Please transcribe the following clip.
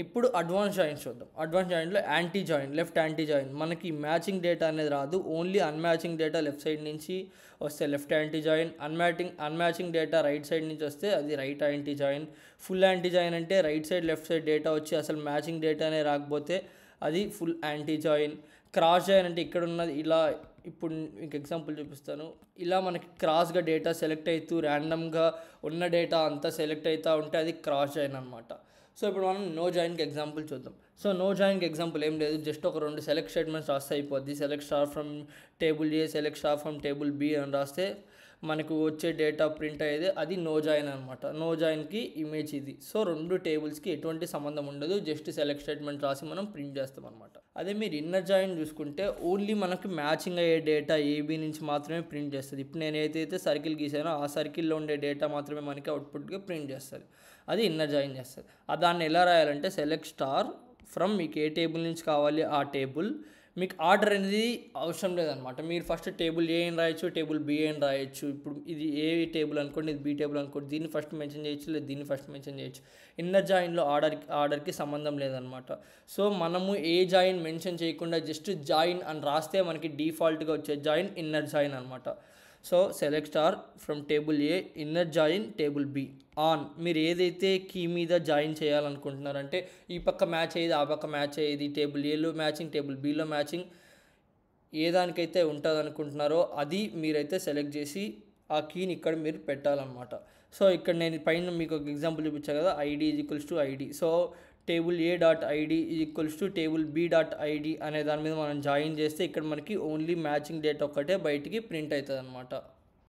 ఇప్పుడు advance joins చూద్దాం. Advance జాయిన్లో anti join, left anti join, మనకి మ్యాచింగ్ డేటా అనేది రాదు, only unmatching data left side నుంచి వస్తే left anti join, unmatching data right side నుంచి వస్తే అది right anti join. Full anti join అంటే right side left side data వచ్చి అసలు మ్యాచింగ్ డేటానే రాకపోతే అది full anti join. Cross join అంటే ఇక్కడ ఉన్నది ఇలా, ఇప్పుడు మీకు ఎగ్జాంపుల్ చూపిస్తాను. ఇలా మనకి క్రాస్గా డేటా సెలెక్ట్ అవుతూ ర్యాండమ్గా ఉన్న డేటా అంతా సెలెక్ట్ అవుతూ ఉంటే అది క్రాస్ జాయిన్ అనమాట. సో ఇప్పుడు మనం నో జాయిన్కి ఎగ్జాంపుల్ చూద్దాం. సో నో జాయిన్కి ఎగ్జాంపుల్ ఏం లేదు, జస్ట్ ఒక 2 సెలెక్ట్ స్టేట్మెంట్స్ రాస్తే అయిపోద్ది. Select star from table A, select star from table B అని రాస్తే మనకు వచ్చే డేటా ప్రింట్ అయ్యేది అది నో జాయిన్ అనమాట. నో జాయిన్కి ఇమేజ్ ఇది. సో 2 టేబుల్స్కి ఎటువంటి సంబంధం ఉండదు, జస్ట్ సెలెక్ట్ స్టేట్మెంట్ రాసి మనం ప్రింట్ చేస్తాం అనమాట. అదే మీరు ఇన్నర్ జాయిన్ చూసుకుంటే ఓన్లీ మనకి మ్యాచింగ్ అయ్యే డేటా ఏబీ నుంచి మాత్రమే ప్రింట్ చేస్తుంది. ఇప్పుడు నేను ఏదైతే సర్కిల్ గీసానో ఆ సర్కిల్లో ఉండే డేటా మాత్రమే మనకి అవుట్పుట్గా ప్రింట్ చేస్తుంది, అది ఇన్నర్ జాయిన్ చేస్తుంది. దాన్ని ఎలా రాయాలంటే సెలెక్ట్ స్టార్ ఫ్రమ్ మీకు ఏ టేబుల్ నుంచి కావాలి ఆ టేబుల్, మీకు ఆర్డర్ అనేది అవసరం లేదనమాట. మీరు ఫస్ట్ టేబుల్ ఏ అని రాయొచ్చు, టేబుల్ బి అని రాయొచ్చు. ఇప్పుడు ఇది ఏ టేబుల్ అనుకోండి, ఇది బి టేబుల్ అనుకోండి, దీన్ని ఫస్ట్ మెన్షన్ చేయొచ్చు లేదా దీన్ని ఫస్ట్ మెన్షన్ చేయొచ్చు. ఇన్నర్ జాయిన్లో ఆర్డర్కి సంబంధం లేదనమాట. సో మనము ఏ జాయిన్ మెన్షన్ చేయకుండా జస్ట్ జాయిన్ అని రాస్తే మనకి డిఫాల్ట్గా వచ్చే జాయిన్ ఇన్నర్ జాయిన్ అనమాట. So select star from table A, inner join table be on. మీరు ఏదైతే కీ మీద జాయిన్ చేయాలనుకుంటున్నారంటే ఈ పక్క మ్యాచ్ అయ్యేది ఆ పక్క మ్యాచ్ అయ్యేది, టేబుల్ ఏలో మ్యాచింగ్ టేబుల్ బిలో మ్యాచింగ్, ఏ దానికైతే ఉంటుంది అనుకుంటున్నారో అది మీరైతే సెలెక్ట్ చేసి ఆ కీని ఇక్కడ మీరు పెట్టాలన్నమాట. సో ఇక్కడ నేను పైన మీకు ఒక ఎగ్జాంపుల్ చూపించాను కదా, ID is equals to ID. So table A dot ID is equals to table B dot ID అనే దాని మీద మనం జాయిన్ చేస్తే ఇక్కడ మనకి ఓన్లీ మ్యాచింగ్ డేట్ ఒక్కటే బయటికి ప్రింట్ అవుతుంది అనమాట.